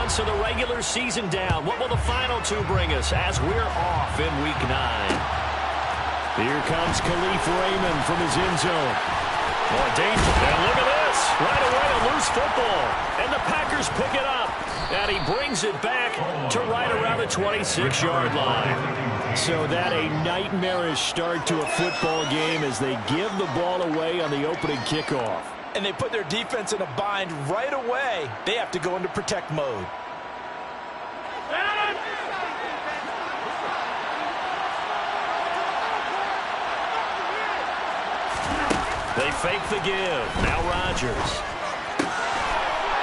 months of the regular season down. What will the final two bring us as we're off in Week 9? Here comes Khalif Raymond from his end zone. More danger. And look at this. Right away, a loose football. And the Packers pick it up. And he brings it back to right around the 26-yard line. So that a nightmarish start to a football game as they give the ball away on the opening kickoff. And they put their defense in a bind right away. They have to go into protect mode. They fake the give. Now Rodgers.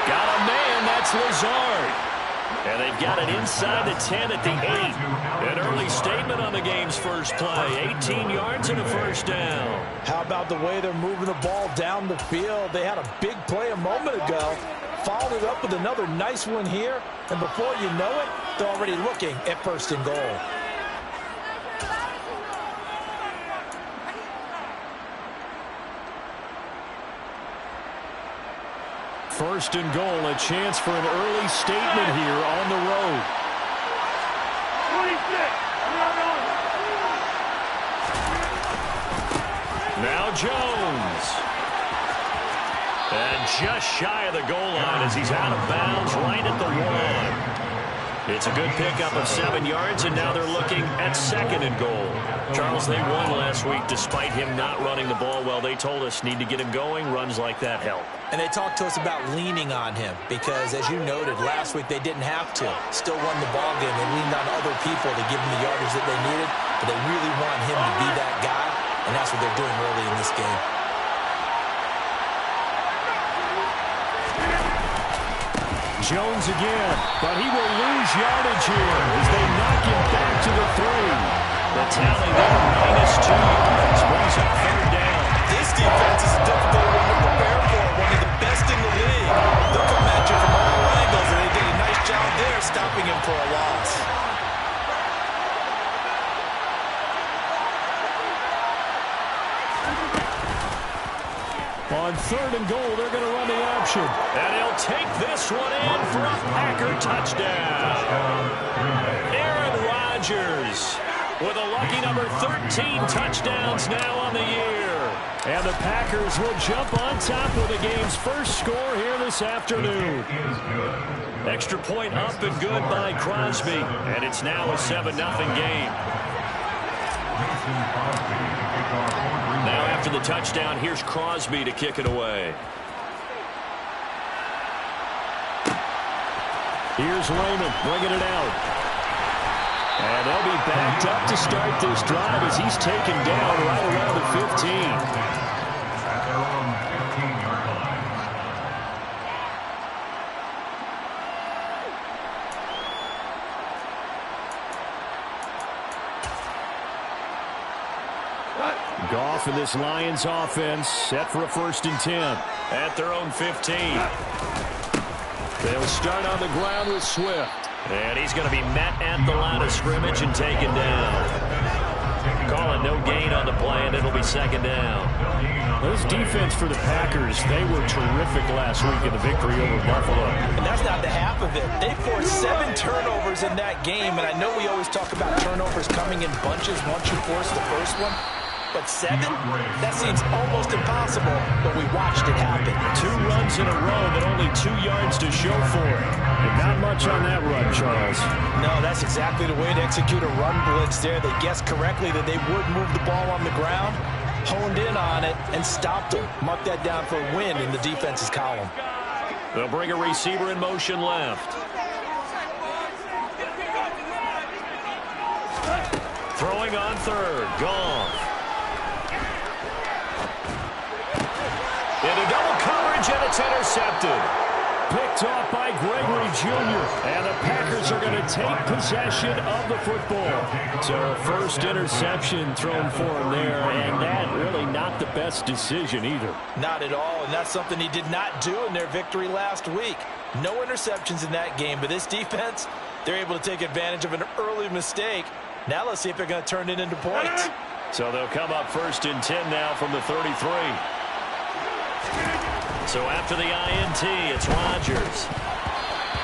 Got a man. That's Lazard. And they've got it inside the 10 at the 8. An early statement on the game's first play. 18 yards and a first down. How about the way they're moving the ball down the field? They had a big play a moment ago. Followed it up with another nice one here. And before you know it, they're already looking at first and goal. First and goal, a chance for an early statement here on the road. 26. Now Jones. And just shy of the goal line as he's out of bounds right at the 1. It's a good pickup of 7 yards, and now they're looking at second and goal. Charles, they won last week despite him not running the ball well. They told us need to get him going. Runs like that help. And they talked to us about leaning on him because, as you noted, last week they didn't have to. Still won the ball game. They leaned on other people to give them the yardage that they needed, but they really want him to be that guy, and that's what they're doing early in this game. Jones again, but he will lose yardage here as they knock him back to the 3. The tally there, -2 yards, brings up third down. This defense is a difficult one to prepare for, one of the best in the league. They'll come at you from all angles, and they did a nice job there stopping him for a loss. On third and goal, they're going to run the option. And he'll take this one in for a Packer touchdown. Aaron Rodgers with a lucky number 13 touchdowns now on the year. And the Packers will jump on top of the game's first score here this afternoon. Extra point up and good by Crosby. And it's now a 7-0 game. Now after the touchdown, here's Crosby to kick it away. Here's Raymond bringing it out. And they'll be backed up to start this drive as he's taken down right around the 15. Goff and this Lions offense set for a 1st and 10. At their own 15. They'll start on the ground with Swift. And he's going to be met at the line of scrimmage and taken down. Calling no gain on the play, and it'll be 2nd down. This defense for the Packers, they were terrific last week in the victory over Buffalo. And that's not the half of it. They forced 7 turnovers in that game, and I know we always talk about turnovers coming in bunches once you force the first one. But 7? That seems almost impossible, but we watched it happen. 2 runs in a row, but only 2 yards to show for it. And not much on that run, Charles. No, that's exactly the way to execute a run blitz there. They guessed correctly that they would move the ball on the ground, honed in on it, and stopped them. Mark that down for a win in the defense's column. They'll bring a receiver in motion left. Throwing on third, Goff. Into double coverage, and it's intercepted. Picked off by Gregory Jr. And the Packers are going to take possession of the football. So first interception thrown for him there, and that really not the best decision either. Not at all, and that's something he did not do in their victory last week. No interceptions in that game, but this defense, they're able to take advantage of an early mistake. Now let's see if they're going to turn it into points. So they'll come up 1st and 10 now from the 33. So after the INT, it's Rodgers.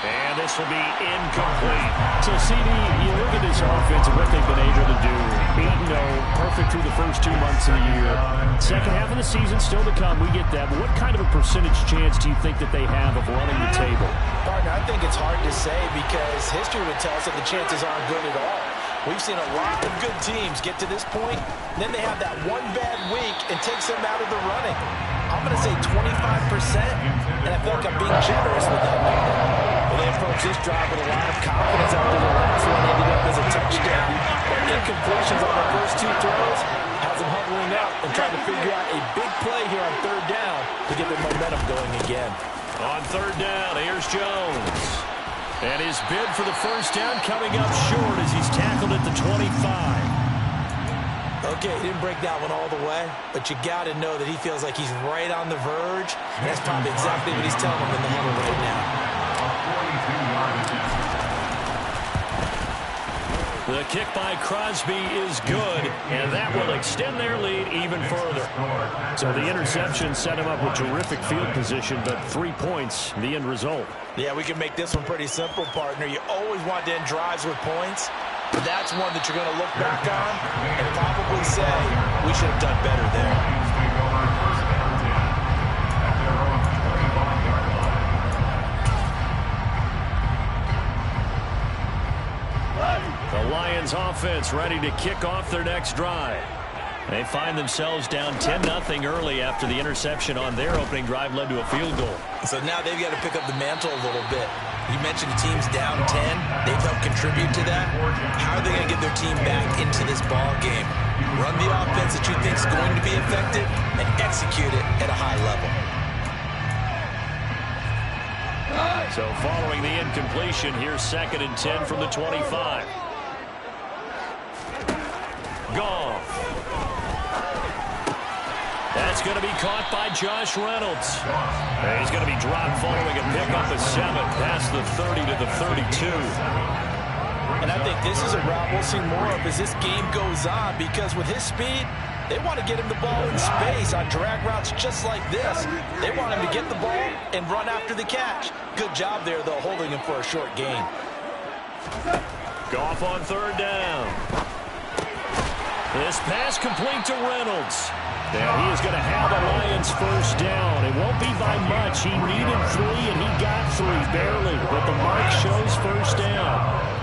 And this will be incomplete. So, CD, you look at this offense and what they've been able to do. 8-0, perfect through the first 2 months of the year. Second half of the season still to come. We get that. But what kind of a percentage chance do you think that they have of running the table? Partner, I think it's hard to say because history would tell us that the chances aren't good at all. We've seen a lot of good teams get to this point, and then they have that one bad week and takes them out of the running. I'm going to say 25%, and I feel like I'm being generous with that number. Well, they approached this drive with a lot of confidence after the last one ended up as a touchdown. But incompletions on the first 2 throws has them huddling up and trying to figure out a big play here on 3rd down to get their momentum going again. On 3rd down, here's Jones. And his bid for the first down coming up short as he's tackled at the 25. Okay, he didn't break that one all the way, but you got to know that he feels like he's right on the verge, and that's probably exactly what he's telling him in the huddle right now. The kick by Crosby is good, and that will extend their lead even further. So the interception set him up with terrific field position, but 3 points, the end result. Yeah, we can make this one pretty simple, partner. You always want to end drives with points, but that's one that you're going to look back on and probably say, we should have done better there. The Lions offense ready to kick off their next drive. They find themselves down 10-0 early after the interception on their opening drive led to a field goal. So now they've got to pick up the mantle a little bit. You mentioned the team's down 10. They've helped contribute to that. How are they going to get their team back into this ball game? Run the offense that you think is going to be effective and execute it at a high level. So following the incompletion, here's 2nd and 10 from the 25. Goff. That's going to be caught by Josh Reynolds. And he's going to be dropped following a pickup of 7 past the 30 to the 32. And I think this is a route we'll see more of as this game goes on, because with his speed, they want to get him the ball in space on drag routes just like this. They want him to get the ball and run after the catch. Good job there, though, holding him for a short gain. Goff on 3rd down. This pass complete to Reynolds. And he is going to have the Lions first down. It won't be by much. He needed 3, and he got 3, barely. But the mark shows first down.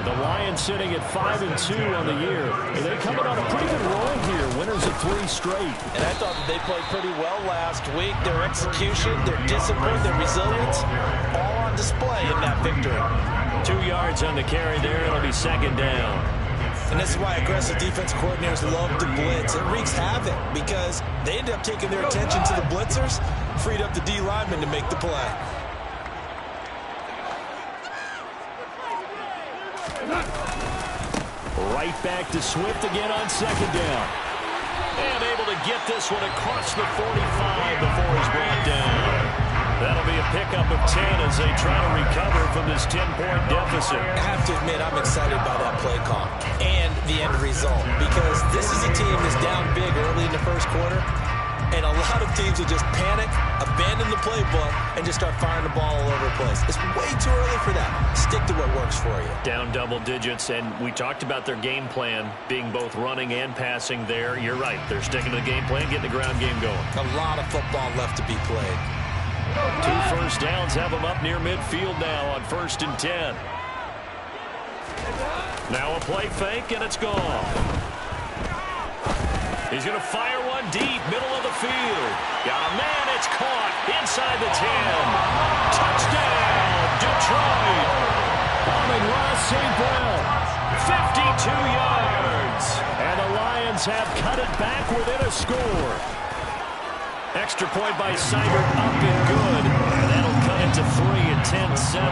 The Lions sitting at 5-2 on the year. And they're coming on a pretty good roll here. Winners of 3 straight. And I thought that they played pretty well last week. Their execution, their discipline, their resilience, all on display in that victory. 2 yards on the carry there. It'll be 2nd down. And this is why aggressive defense coordinators love to blitz. It wreaks havoc because they end up taking their attention to the blitzers, freed up the D lineman to make the play. Right back to Swift again on 2nd down. And able to get this one across the 45 before he's brought down. That'll be a pickup of 10 as they try to recover from this 10-point deficit. I have to admit, I'm excited by that play call and the end result, because this is a team that's down big early in the first quarter, and a lot of teams will just panic, abandon the playbook, and just start firing the ball all over the place. It's way too early for that. Stick to what works for you. Down double digits, and we talked about their game plan being both running and passing there. You're right. They're sticking to the game plan, getting the ground game going. A lot of football left to be played. 2 first downs have them up near midfield now on 1st and 10. Now a play fake, and it's gone. He's going to fire one deep, middle of the field. Got a man, it's caught inside the 10. Touchdown, Detroit. Amon-Ra St. Brown, 52 yards. And the Lions have cut it back within a score. Extra point by Seibert up and good. And that'll cut it to 3 at 10-7.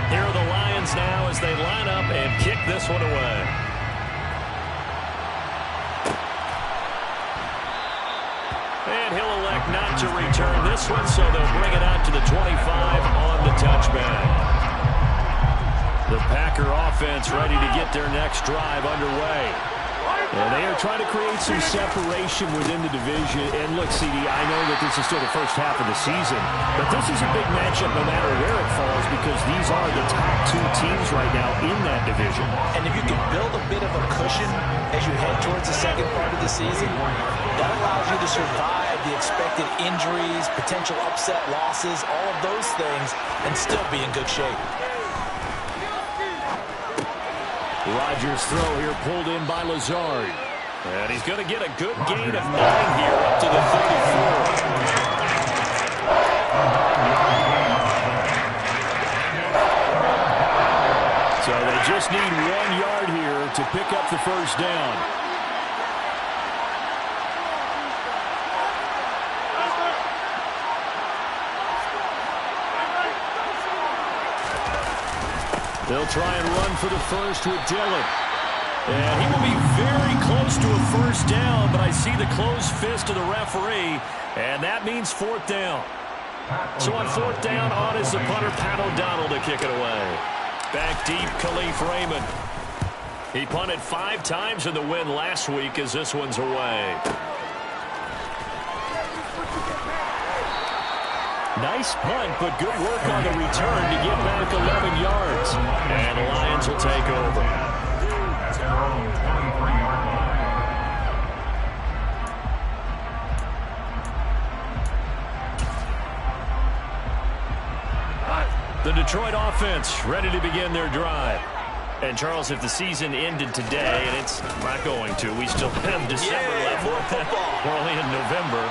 Here are the Lions now as they line up and kick this one away. And he'll elect not to return this one, so they'll bring it out to the 25 on the touchback. The Packer offense ready to get their next drive underway. And they are trying to create some separation within the division. And look, CD, I know that this is still the first half of the season, but this is a big matchup no matter where it falls because these are the top two teams right now in that division. And if you can build a bit of a cushion as you head towards the second part of the season, that allows you to survive the expected injuries, potential upset losses, all of those things, and still be in good shape. Rodgers' throw here pulled in by Lazard. And he's going to get a good gain of 9 here up to the 34. So they just need 1 yard here to pick up the first down. They'll try and run for the first with Dillon. And he will be very close to a first down, but I see the closed fist of the referee, and that means 4th down. So on 4th down, on is the punter, Pat O'Donnell, to kick it away. Back deep, Khalif Raymond. He punted 5 times in the win last week as this one's away. Nice punt, but good work on the return to get back 11 yards. And the Lions will take over. The Detroit offense ready to begin their drive. And, Charles, if the season ended today, and it's not going to, we still have December left. More football. We're only in November.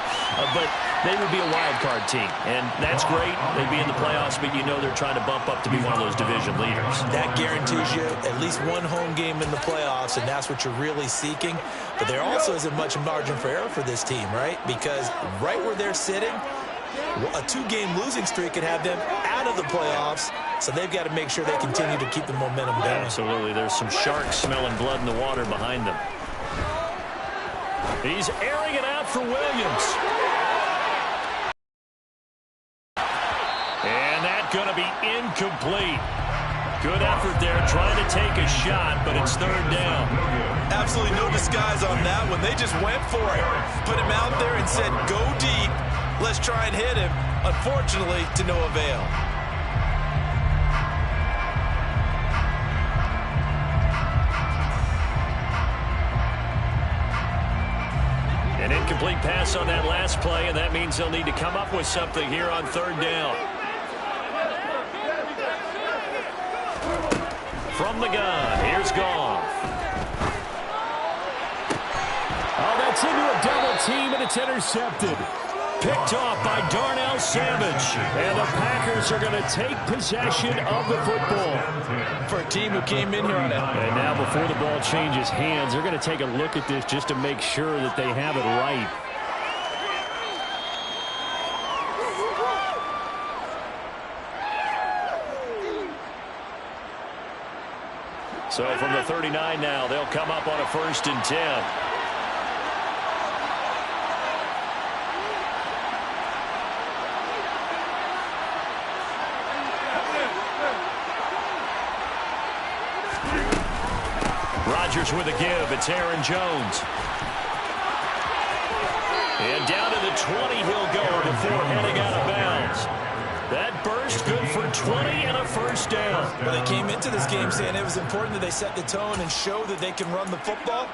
But they would be a wild card team. And that's great. They'd be in the playoffs, but you know they're trying to bump up to be one of those division leaders. That guarantees you at least 1 home game in the playoffs, and that's what you're really seeking. But there also isn't much margin for error for this team, right? Because right where they're sitting, a 2-game losing streak could have them out of the playoffs, so they've got to make sure they continue to keep the momentum going. Absolutely. There's some sharks smelling blood in the water behind them. He's airing it out for Williams. And that's going to be incomplete. Good effort there, trying to take a shot, but it's 3rd down. Absolutely no disguise on that one. They just went for it. Put him out there and said, go deep. Let's try and hit him. Unfortunately, to no avail. An incomplete pass on that last play, and that means they'll need to come up with something here on 3rd down. From the gun, here's Goff. Oh, that's into a double team, and it's intercepted. Picked off by Darnell Savage. And the Packers are going to take possession of the football. For a team who came in here on it. And now before the ball changes hands, they're going to take a look at this just to make sure that they have it right. So from the 39 now, they'll come up on a 1st and 10. Rodgers with a give. It's Aaron Jones. And down to the 20 he'll go before heading out of bounds. That burst good for 20 and a first down. Well, they came into this game saying it was important that they set the tone and show that they can run the football.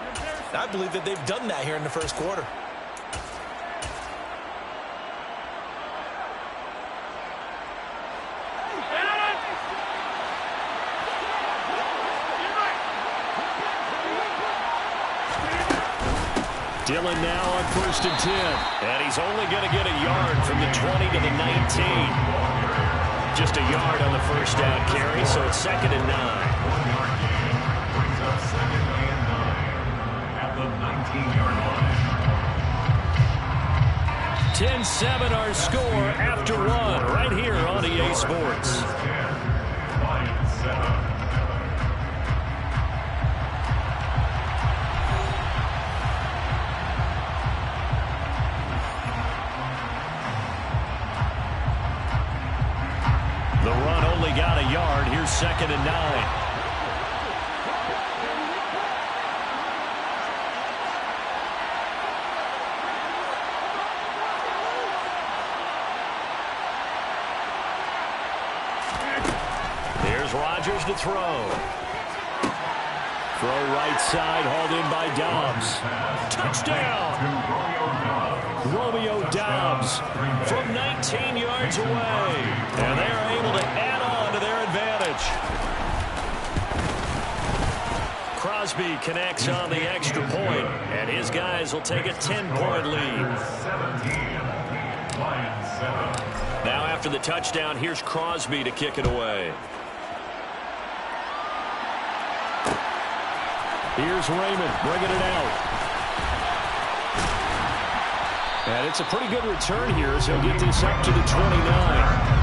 And I believe that they've done that here in the first quarter. Dillon now on 1st and 10. And he's only going to get a yard from the 20 to the 19. Just a yard on the first down carry, so it's 2nd and 9. At the 19-yard line. 10-7 our score after 1 right here on EA Sports. Lions 7. The run only got a yard. Here's 2nd and 9. Rodgers to throw. Throw right side, hauled in by Dobbs. Touchdown! Romeo Dobbs from 19 yards away. And they are able to add on to their advantage. Crosby connects on the extra point, and his guys will take a 10-point lead. Now after the touchdown, here's Crosby to kick it away. Here's Raymond bringing it out. And it's a pretty good return here, so he'll get this up to the 29.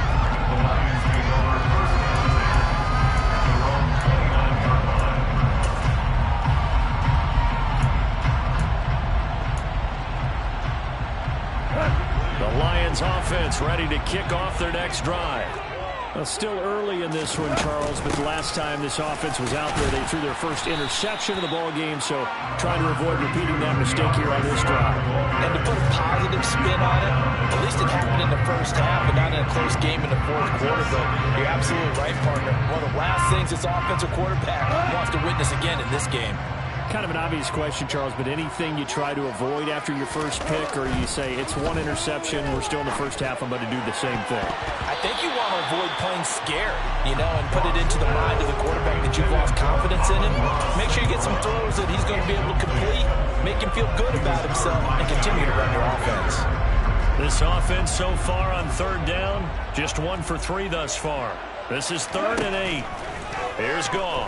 Offense ready to kick off their next drive. Well, still early in this one, Charles, but the last time this offense was out there, they threw their first interception of the ball game, so trying to avoid repeating that mistake here on this drive. And to put a positive spin on it, at least it happened in the first half and not in a close game in the fourth quarter, but you're absolutely right, partner. One of the last things this offensive quarterback wants to witness again in this game. Kind of an obvious question, Charles, but anything you try to avoid after your first pick, or you say it's one interception, we're still in the first half, I'm going to do the same thing? I think you want to avoid playing scared, and put it into the mind of the quarterback that you've lost confidence in him. Make sure you get some throws that he's going to be able to complete, make him feel good about himself, and continue to run your offense. This offense so far on third down, just 1 for 3 thus far. This is 3rd and 8. Here's Gall.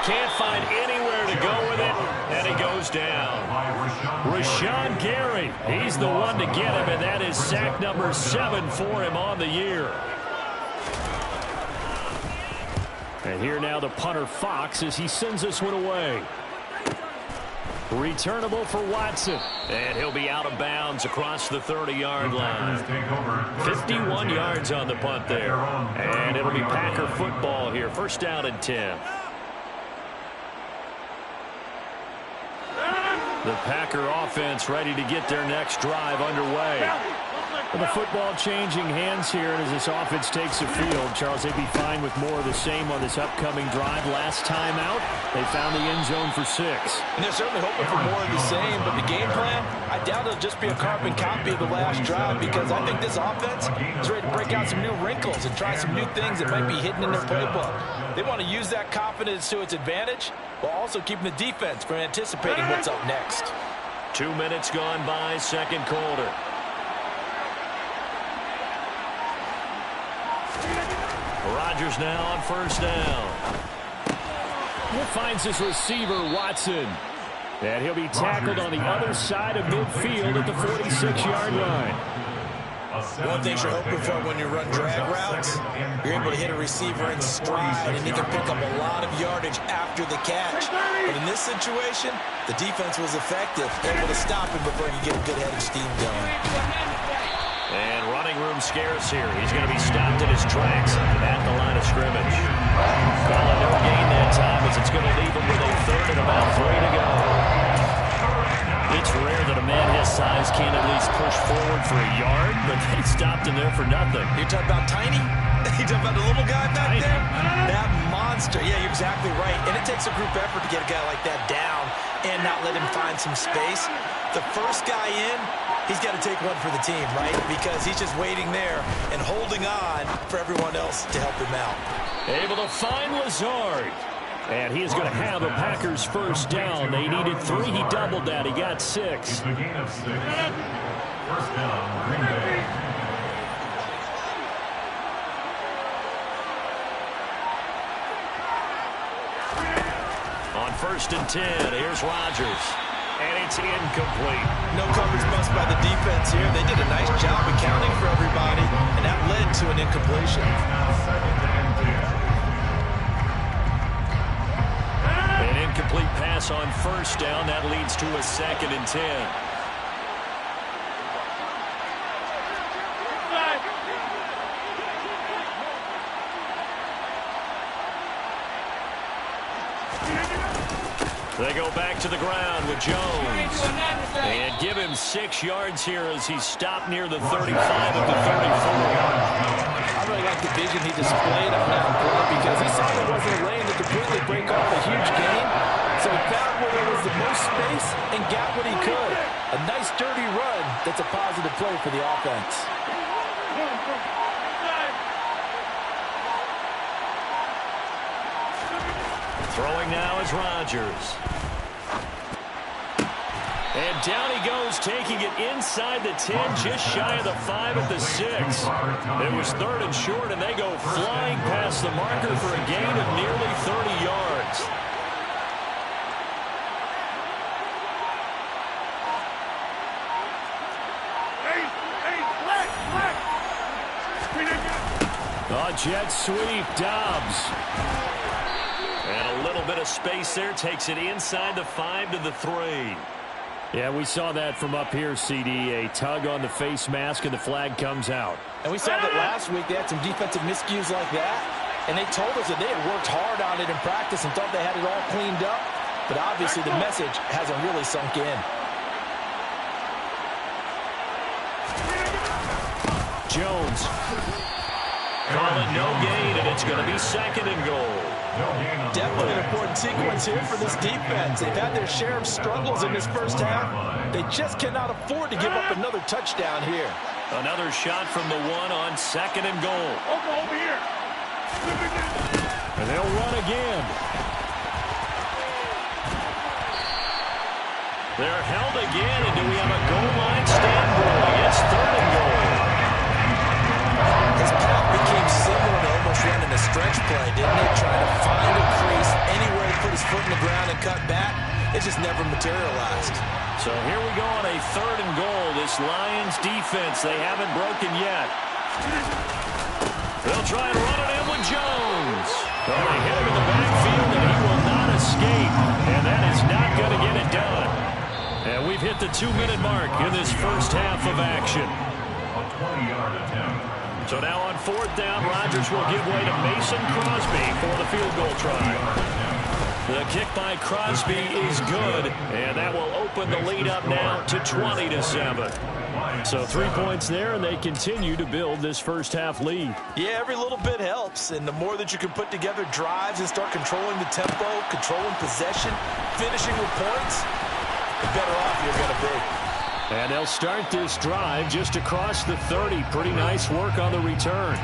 Can't find anywhere to go with it, and he goes down. Rashawn Gary, he's the one to get him, and that is sack number 7 for him on the year. And here now the punter Fox as he sends this one away. Returnable for Watson, and he'll be out of bounds across the 30-yard line. 51 yards on the punt there, and it'll be Packer football here. 1st down and 10. The Packer offense ready to get their next drive underway. Well, the football changing hands here, and as this offense takes the field, Charles, they'd be fine with more of the same on this upcoming drive. Last time out, they found the end zone for 6. And they're certainly hoping for more of the same, but the game plan, I doubt it'll just be a carbon copy of the last drive, because I think this offense is ready to break out some new wrinkles and try some new things that might be hidden in their playbook. They want to use that confidence to its advantage, while also keeping the defense from anticipating what's up next. 2 minutes gone by, 2nd quarter. Rodgers now on 1st down. He finds his receiver, Watson. And he'll be tackled on the other side of midfield at the 46-yard line. One thing you're hoping for when you run drag routes, you're able to hit a receiver in stride, and he can pick up a lot of yardage after the catch. But in this situation, the defense was effective, able to stop him before he could get a good head of steam going. And running room scarce here. He's going to be stopped in his tracks at the line of scrimmage. Calling no gain that time as it's going to leave him with a 3rd and about 3 to go. It's rare that a man his size can't at least push forward for a yard, but they stopped him there for nothing. You're talking about tiny? You're talking about the little guy back there? That monster. Yeah, you're exactly right. And it takes a group effort to get a guy like that down and not let him find some space. The first guy in, he's got to take one for the team, right? Because he's just waiting there and holding on for everyone else to help him out. Able to find Lazard. And he is going to have a Packers 1st down. They needed 3. He doubled that. He got 6. It's a gain of 6. 1st down, Green Bay. On 1st and 10, here's Rodgers. And it's incomplete. No coverage bust by the defense here. They did a nice job accounting for everybody, and that led to an incompletion. Now 2nd and 10. An incomplete pass on 1st down. That leads to a 2nd and 10. They go back to the ground with Jones. And give him 6 yards here as he stopped near the 35 of the 34. I really like the vision he displayed on that play because he saw there wasn't a lane to completely break off a huge gain. So he found where there was the most space and got what he could. A nice, dirty run that's a positive play for the offense. Throwing now is Rodgers. And down he goes, taking it inside the 10, just shy of the 5 at the 6. It was 3rd and short, and they go flying past the marker for a gain of nearly 30 yards. A jet sweep, Dobbs. And a little bit of space there, takes it inside the 5 to the 3. Yeah, we saw that from up here, CD. A tug on the face mask, and the flag comes out. And we saw that last week. They had some defensive miscues like that. And they told us that they had worked hard on it in practice and thought they had it all cleaned up. But obviously the message hasn't really sunk in. Jones. Calling no gain, and it's going to be 2nd and goal. Definitely an important sequence here for this defense. They've had their share of struggles in this first half. They just cannot afford to give up another touchdown here. Another shot from the 1 on 2nd and goal. Over here. And they'll run again. They're held again, and do we have a goal line stand brewing? It's 3rd and goal. His path became similar to almost running a stretch play, didn't it? Trying to find a crease anywhere to put his foot in the ground and cut back. It just never materialized. So here we go on a 3rd and goal. This Lions defense, they haven't broken yet. They'll try and run it in with Jones. Well, they hit him in the backfield, and he will not escape. And that is not going to get it done. And we've hit the 2-minute mark in this first half of action. A 20-yard attempt. So now on 4th down, Rodgers will give way to Mason Crosby for the field goal try. The kick by Crosby is good, and that will open the lead up now to 20-7. So 3 points there, and they continue to build this first half lead. Yeah, every little bit helps, and the more that you can put together drives and start controlling the tempo, controlling possession, finishing with points, the better off you're going to be. And they'll start this drive just across the 30. Pretty nice work on the return.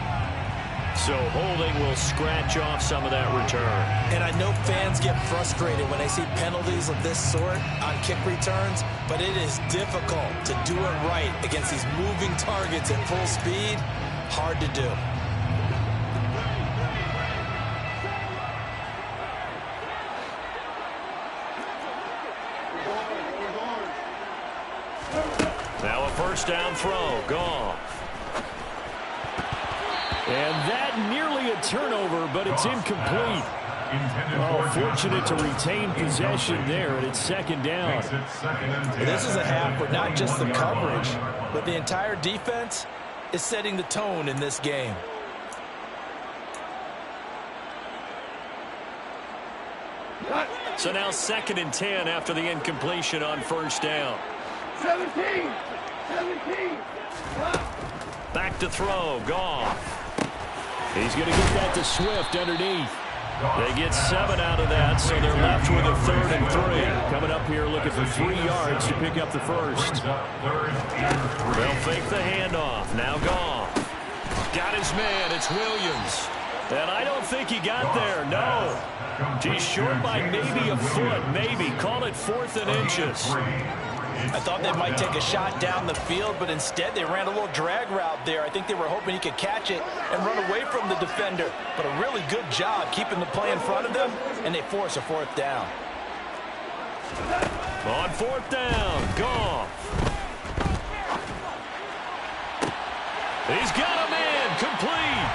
So holding will scratch off some of that return. And I know fans get frustrated when they see penalties of this sort on kick returns, but it is difficult to do it right against these moving targets at full speed. Hard to do. Now a first down throw. Goff. And that nearly a turnover, but it's incomplete. Oh, fortunate to retain possession there, and it's 2nd down. This is a half where not just the coverage, but the entire defense is setting the tone in this game. So now 2nd and 10 after the incompletion on first down. 17. Back to throw. Goff. He's going to get that to Swift underneath. They get 7 out of that, so they're left with a 3rd and 3. Coming up here looking for 3 yards to pick up the first. They'll fake the handoff. Now Goff. Got his man. It's Williams. And I don't think he got there. No. He's short by maybe a foot. Maybe. Call it 4th and inches. I thought they might take a shot down the field, but instead they ran a little drag route there. I think they were hoping he could catch it and run away from the defender. But a really good job keeping the play in front of them, and they force a 4th down. On 4th down, Goff. He's got him in, complete.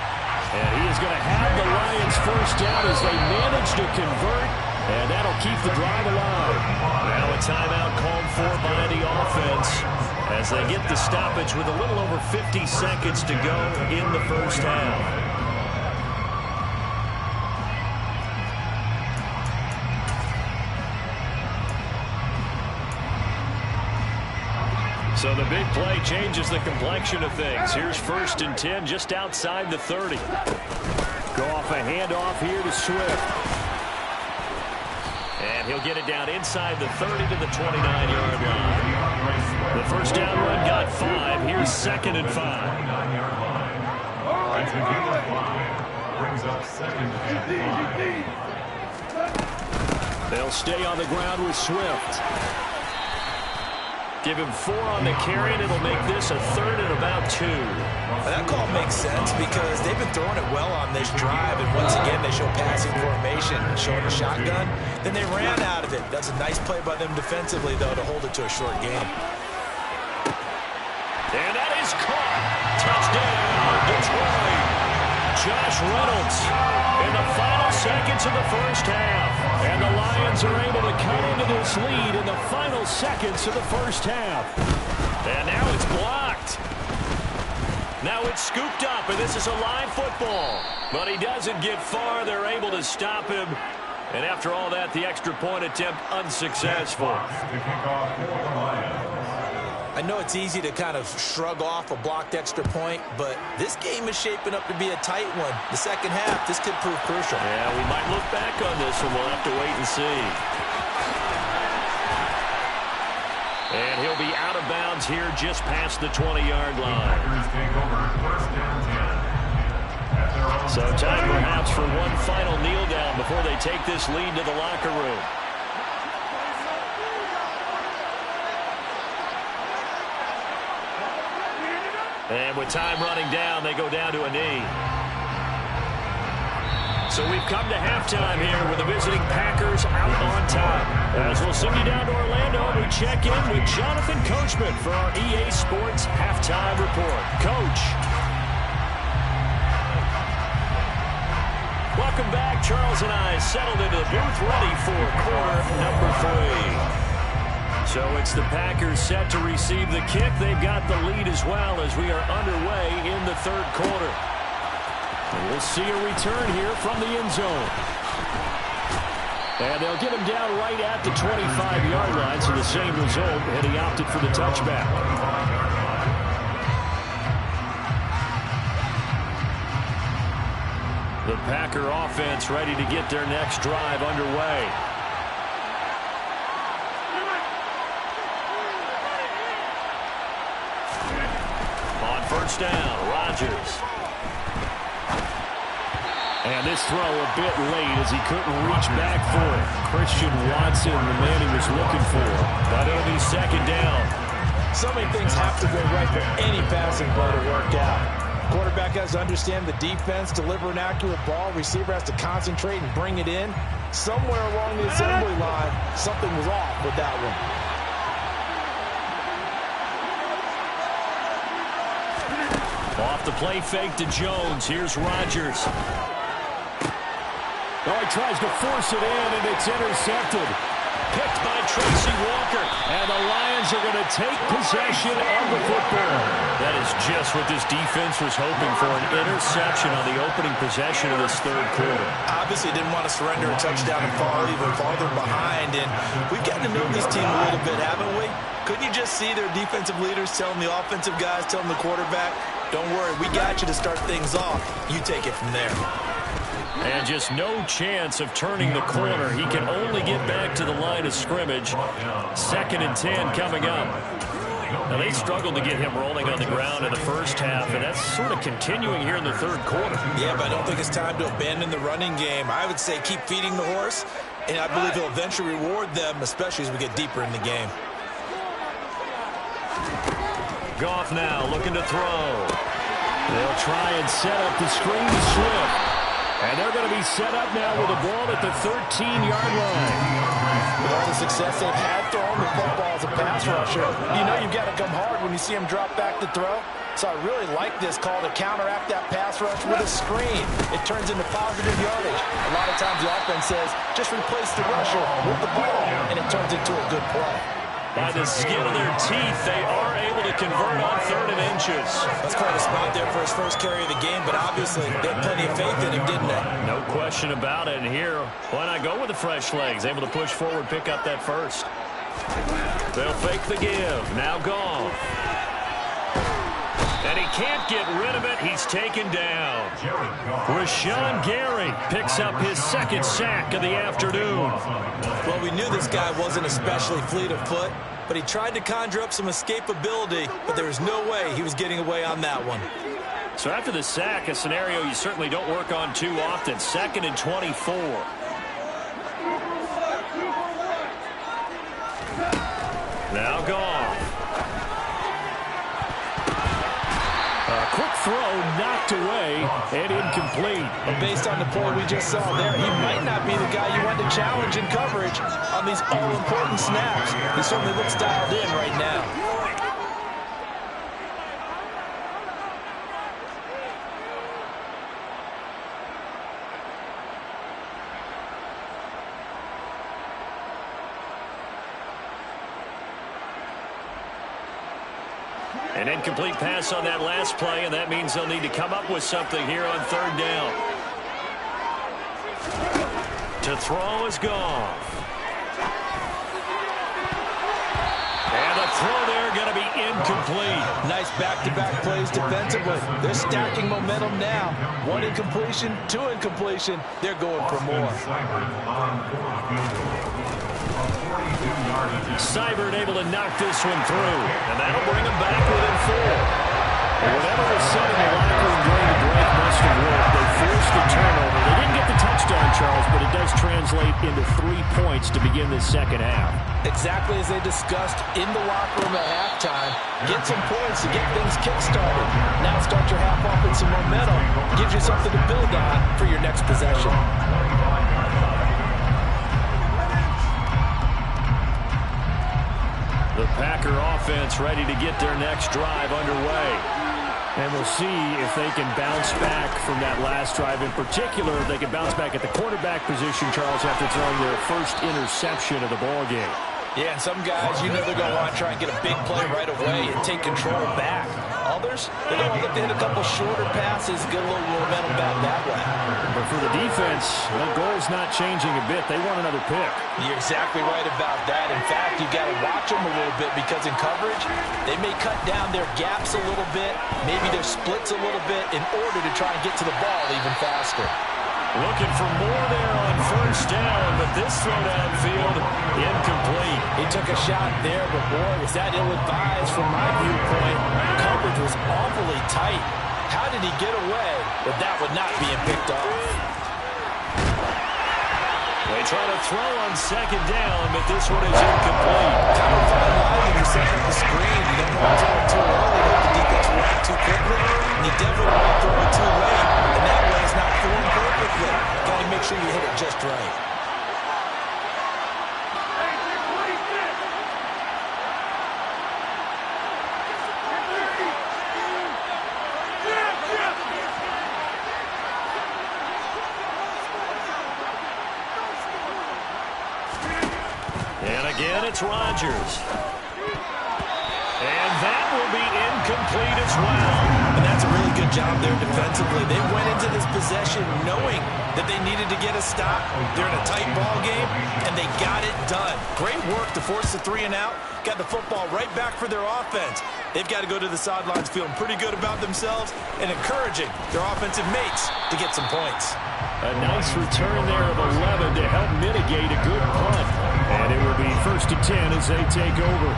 And he is going to have the Lions first down as they manage to convert, and that'll keep the drive alive. Now a timeout called for by the offense as they get the stoppage with a little over 50 seconds to go in the first half. So the big play changes the complexion of things. Here's 1st and 10 just outside the 30. Go off a handoff here to Swift. And he'll get it down inside the 30 to the 29-yard line. The first down run got 5. Here's 2nd and 5. Brings up 2nd and 5. They'll stay on the ground with Swift. Give him 4 on the carry, and it'll make this a 3rd and about 2. Well, that call makes sense because they've been throwing it well on this drive, and once again, they show passing formation, showing a shotgun. Then they ran out of it. That's a nice play by them defensively, though, to hold it to a short game. And that is caught. Touchdown, Detroit. Josh Reynolds in the final seconds of the first half. And the Lions are able to cut into this lead in the final seconds of the first half. And now it's blocked. Now it's scooped up, and this is a live football. But he doesn't get far. They're able to stop him. And after all that, the extra point attempt unsuccessful. I know it's easy to kind of shrug off a blocked extra point, but this game is shaping up to be a tight one. The second half, this could prove crucial. Yeah, we might look back on this one. We'll have to wait and see. And he'll be out of bounds here just past the 20-yard line. So time perhaps for one final kneel down before they take this lead to the locker room. And with time running down, they go down to a knee. So we've come to halftime here with the visiting Packers out on top. As we'll send you down to Orlando, we check in with Jonathan Coachman for our EA Sports Halftime Report. Coach. Welcome back. Charles and I settled into the booth ready for quarter number 3. So it's the Packers set to receive the kick. They've got the lead as well as we are underway in the third quarter. And we'll see a return here from the end zone. And they'll get him down right at the 25-yard line, so the same result, and he opted for the touchback. The Packer offense ready to get their next drive underway. First down, Rodgers. And this throw a bit late as he couldn't reach back for it. Christian Watson, the man he was looking for. But it'll be second down. So many things have to go right for any passing play to work out. Quarterback has to understand the defense, deliver an accurate ball. Receiver has to concentrate and bring it in. Somewhere along the assembly line, something was off with that one. Off the play fake to Jones. Here's Rodgers. Oh, he tries to force it in, and it's intercepted. Picked by Tracy Walker. And the Lions are going to take possession of the football. That is just what this defense was hoping for, an interception on the opening possession of this third quarter. Obviously didn't want to surrender a touchdown and fall even farther behind. And we've gotten to know this team a little bit, haven't we? Couldn't you just see their defensive leaders telling the offensive guys, telling the quarterback, don't worry, we got you to start things off. You take it from there. And just no chance of turning the corner. He can only get back to the line of scrimmage. 2nd and 10 coming up. Now, they struggled to get him rolling on the ground in the first half, and that's sort of continuing here in the third quarter. Yeah, but I don't think it's time to abandon the running game. I would say keep feeding the horse, and I believe he'll eventually reward them, especially as we get deeper in the game. Goff now looking to throw. They'll try and set up the screen to Swift. And they're going to be set up now with the ball at the 13-yard line. With all the success they've had throwing the football as a pass rusher, you know you've got to come hard when you see him drop back to throw. So I really like this call to counteract that pass rush with a screen. It turns into positive yardage. A lot of times the offense says, just replace the rusher with the ball, and it turns into a good play. By the skin of their teeth, they are able to convert on 3rd and inches. That's quite a spot there for his first carry of the game, but obviously they had plenty of faith in him, didn't they? No question about it. And here, why not go with the fresh legs? Able to push forward, pick up that first. They'll fake the give. Now gone. And he can't get rid of it. He's taken down. Rashawn Gary picks up his second sack of the afternoon. Well, we knew this guy wasn't especially fleet of foot, but he tried to conjure up some escapability, but there was no way he was getting away on that one. So after the sack, a scenario you certainly don't work on too often. 2nd and 24. Now gone. A quick throw knocked away and incomplete. And based on the play we just saw there, he might not be the guy you want to challenge in coverage on these all-important snaps. He certainly looks dialed in right now. An incomplete pass on that last play, and that means they'll need to come up with something here on 3rd down. To throw is gone. And the throw there going to be incomplete. Nice back-to-back plays defensively. They're stacking momentum now. 1 incompletion, 2 incompletion. They're going for more. Seibert able to knock this one through. And that'll bring him back within 4. Whatever was said in the locker room during the break must have worked. They forced the turnover. They didn't get the touchdown, Charles, but it does translate into 3 points to begin this second half. Exactly as they discussed in the locker room at halftime. Get some points to get things kick-started. Now start your half off with some momentum. Gives you something to build on for your next possession. The Packer offense ready to get their next drive underway. And we'll see if they can bounce back from that last drive. In particular, if they can bounce back at the quarterback position, Charles, after throwing their first interception of the ballgame. Yeah, and some guys, you know they're going to want to try and get a big play right away and take control back. Others, they're going to look to hit a couple shorter passes, get a little momentum back that way. But for the defense, the goal's not changing a bit. They want another pick. You're exactly right about that. In fact, you've got to watch them a little bit because in coverage, they may cut down their gaps a little bit, maybe their splits a little bit in order to try and get to the ball even faster. Looking for more there on 1st down, but this throw downfield, incomplete. He took a shot there, but boy, was that ill-advised from my viewpoint. Coverage was awfully tight. How did he get away with that one not being picked off? They try to throw on 2nd down, but this one is incomplete. Kind of fine line when you're setting up the screen. You don't want to throw it too early, let the defense react too quickly, and you definitely want to throw it too late. And that way it's not formed perfectly. Got to make sure you hit it just right. And again, it's Rodgers. And that will be incomplete as well. And that's a really good job there defensively. They went into this possession knowing that they needed to get a stop. They're in a tight ball game, and they got it done. Great work to force the 3 and out. Got the football right back for their offense. They've got to go to the sidelines feeling pretty good about themselves and encouraging their offensive mates to get some points. A nice return there of 11 to help mitigate a good punt. And it will be 1st and 10 as they take over.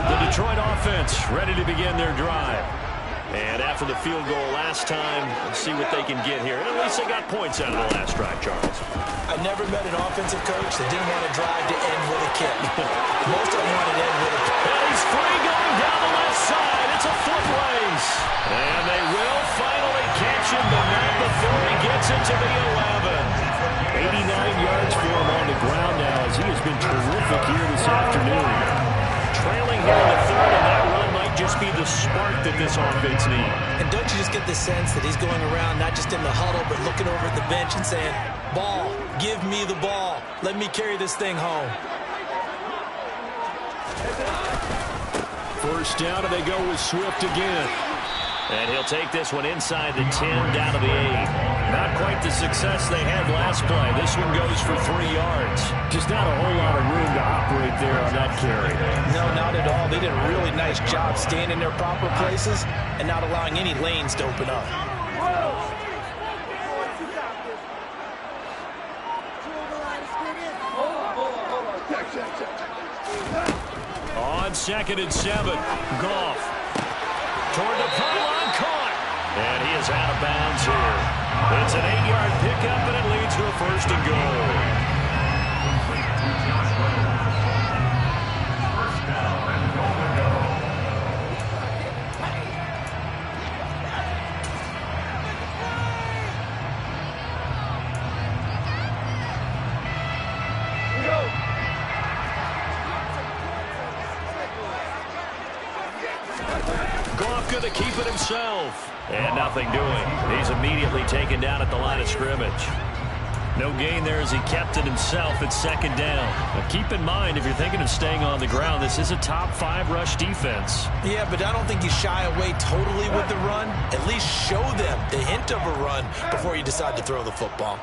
The Detroit offense ready to begin their drive. And after the field goal last time, let's see what they can get here. And at least they got points out of the last drive, Charles. I never met an offensive coach that didn't want to drive to end with a kick. Most of them wanted to end with a kick. And he's free going down the left side. It's a foot race. And they will finally catch him, but not before he gets it to the 11. 89 yards for him on the ground now as he has been terrific here this afternoon. Trailing here in the 3rd, and that run might just be the spark that this offense needs. And don't you just get the sense that he's going around not just in the huddle, but looking over at the bench and saying, ball, give me the ball. Let me carry this thing home. 1st down, and they go with Swift again. And he'll take this one inside the 10, down to the 8. Not quite the success they had last play. This one goes for 3 yards. Just not a whole lot of room to operate there on that carry. No, not at all. They did a really nice job staying in their proper places and not allowing any lanes to open up. On 2nd and 7, Goff. Toward the pylon, caught. And he is out of bounds here. It's an 8-yard pickup, and it leads to a 1st and goal. First down and goal to go. Goff going to keep it himself. And nothing doing. He's immediately taken down at the line of scrimmage. No gain there as he kept it himself at 2nd down. But keep in mind, if you're thinking of staying on the ground, this is a top 5 rush defense. Yeah, but I don't think you shy away totally with the run. At least show them the hint of a run before you decide to throw the football.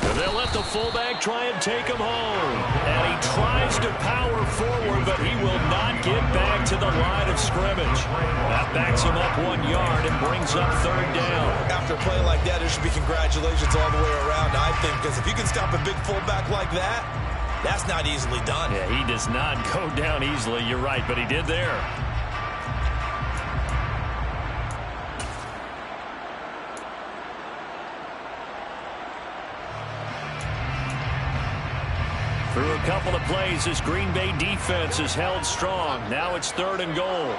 And they'll let the fullback try and take him home. And he tries to power forward, but he will not get back to the line of scrimmage. That backs him up 1 yard and brings up 3rd down. After a play like that, there should be congratulations all the way around, I think, because if you can stop a big fullback like that, that's not easily done. Yeah, he does not go down easily. You're right, but he did there. Through a couple of plays, this Green Bay defense is held strong. Now it's 3rd and goal.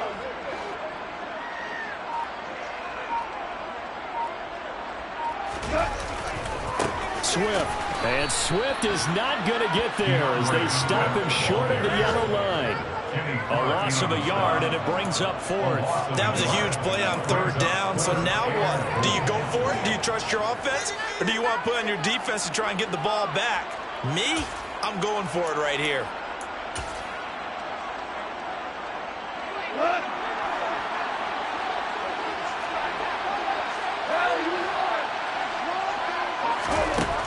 Swift. And Swift is not going to get there as they stop him short of the yellow line. A loss of a yard, and it brings up 4th. That was a huge play on 3rd down, so now what? Do you go for it? Do you trust your offense? Or do you want to put on your defense to try and get the ball back? Me? I'm going for it right here.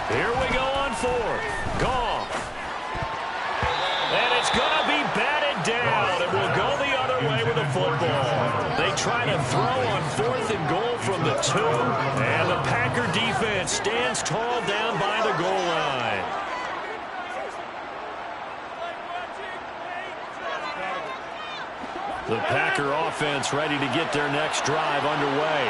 Here we go on 4th. Goff. And it's going to be batted down, and we'll go the other way with the football. They try to throw on 4th and goal from the 2, and the Packer defense stands tall down by the goal line. The Packer offense ready to get their next drive underway.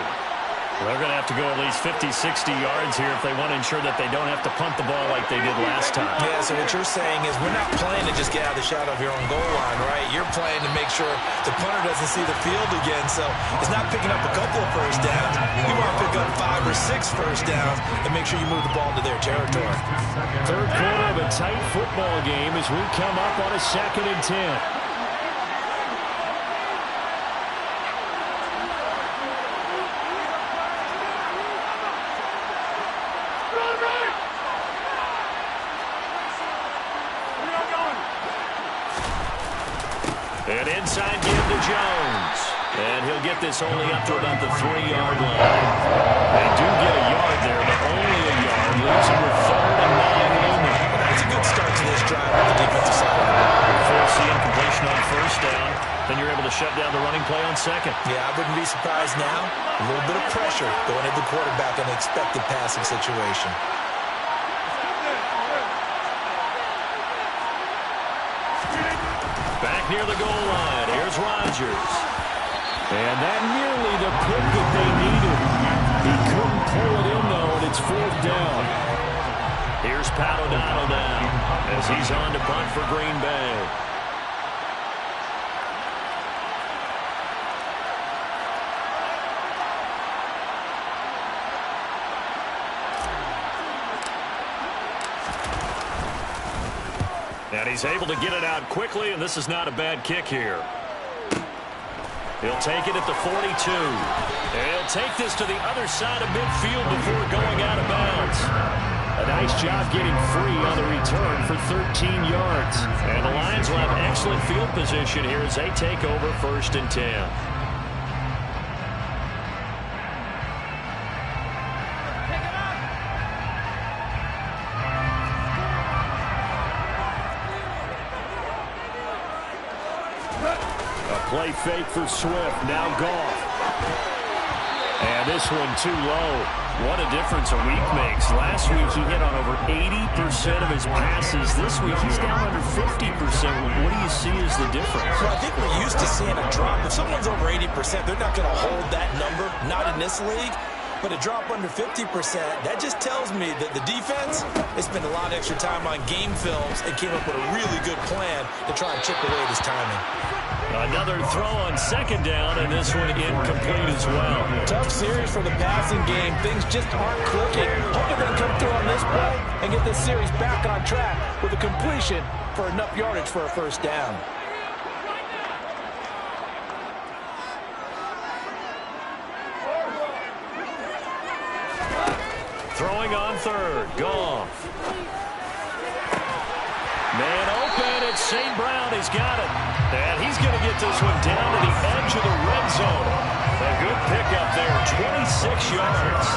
They're going to have to go at least 50, 60 yards here if they want to ensure that they don't have to punt the ball like they did last time. Yeah, so what you're saying is we're not playing to just get out of the shadow of your own goal line, right? You're playing to make sure the punter doesn't see the field again. So it's not picking up a couple of first downs. You want to pick up 5 or 6 first downs and make sure you move the ball to their territory. 3rd quarter of a tight football game as we come up on a 2nd and 10. An inside give to Jones. And he'll get this only up to about the 3-yard line. They do get a yard there, but only a yard. Leaves him with 3rd and 9 looming. That's a good start to this drive on the defensive side of the ball. Force the incompletion on 1st down. Then you're able to shut down the running play on 2nd. Yeah, I wouldn't be surprised now. A little bit of pressure going at the quarterback in an expected passing situation. Back near the goal line. Here's Rodgers. And that nearly the pick that they needed. He couldn't pull it in, though, and it's 4th down. Here's Pat O'Donnell now as he's on to punt for Green Bay. And he's able to get it out quickly, and this is not a bad kick here. He'll take it at the 42. And he'll take this to the other side of midfield before going out of bounds. A nice job getting free on the return for 13 yards. And the Lions will have excellent field position here as they take over 1st and 10. Play fake for Swift. Now Goff. And this one too low. What a difference a week makes. Last week he hit on over 80% of his passes. This week he's down under 50%. What do you see as the difference? Well, I think we're used to seeing a drop. If someone's over 80%, they're not going to hold that number. Not in this league. But a drop under 50%, that just tells me that the defense, they spent a lot of extra time on game films and came up with a really good plan to try and chip away this timing. Another throw on second down, and this one incomplete as well. Tough series for the passing game. Things just aren't clicking. Hoping they can come through on this play and get this series back on track with a completion for enough yardage for a first down. Throwing on third. Goff. Man open. It's St. Brown. He's got it. And he's going to get this one down to the edge of the red zone. A good pickup there. 26 yards.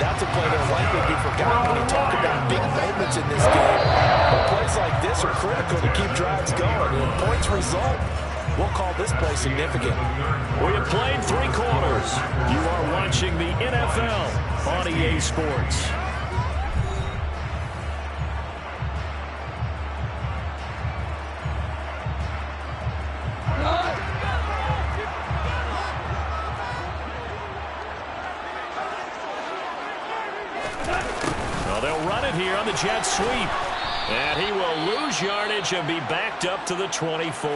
That's a play that'll likely be forgotten when you talk about big moments in this game. But plays like this are critical to keep drives going. And if points result, we'll call this play significant. We have played 3 quarters. You are watching the NFL on EA Sports. Well, they'll run it here on the jet sweep. And he will lose yardage and be backed up to the 24.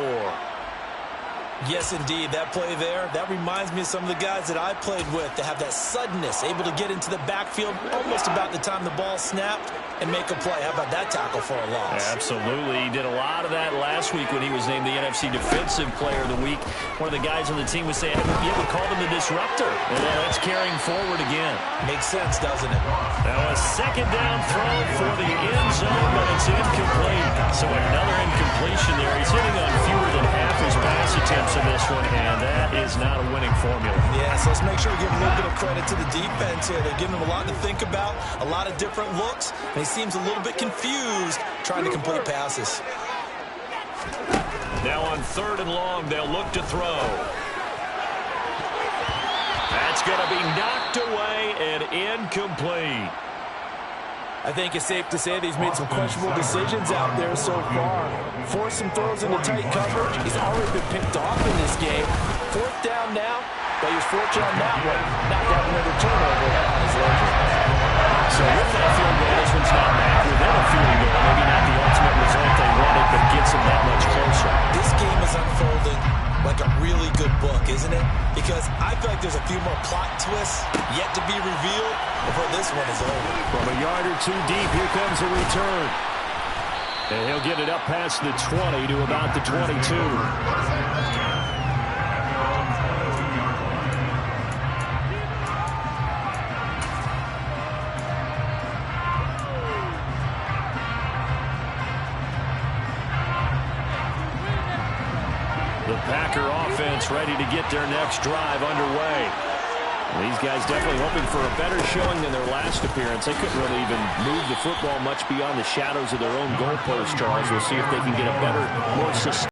Yes, indeed. That play there, that reminds me of some of the guys that I played with to have that suddenness, able to get into the backfield almost about the time the ball snapped and make a play. How about that tackle for a loss? Absolutely. He did a lot of that last week when he was named the NFC Defensive Player of the Week. One of the guys on the team was saying, yeah, we called him the disruptor. And that's carrying forward again. Makes sense, doesn't it? Now a second down throw for the end zone, but it's incomplete. So another incompletion there. He's hitting on fewer than half his pass attempts in this one, and that is not a winning formula. Yeah, so let's make sure we give a little bit of credit to the defense here. They're giving him a lot to think about, a lot of different looks, and he seems a little bit confused trying to complete passes. Now on third and long, they'll look to throw. That's going to be knocked away and incomplete. I think it's safe to say that he's made some questionable decisions out there so far. Forced some throws into tight coverage. He's already been picked off in this game. Fourth down now, but he was fortunate on that one. Not to have another turnover on his ledger. So with that field goal, this one's not back within a field goal. Maybe not the ultimate result they wanted, but gets them that much closer. This game is unfolding like a really good book, isn't it? Because I feel like there's a few more plot twists yet to be revealed before this one is over. From a yard or two deep, here comes a return. And he'll get it up past the 20 to about the 22. The Packer offense ready to get their next drive underway. These guys definitely hoping for a better showing than their last appearance. They couldn't really even move the football much beyond the shadows of their own goalpost, Charles. We'll see if they can get a better, more sustained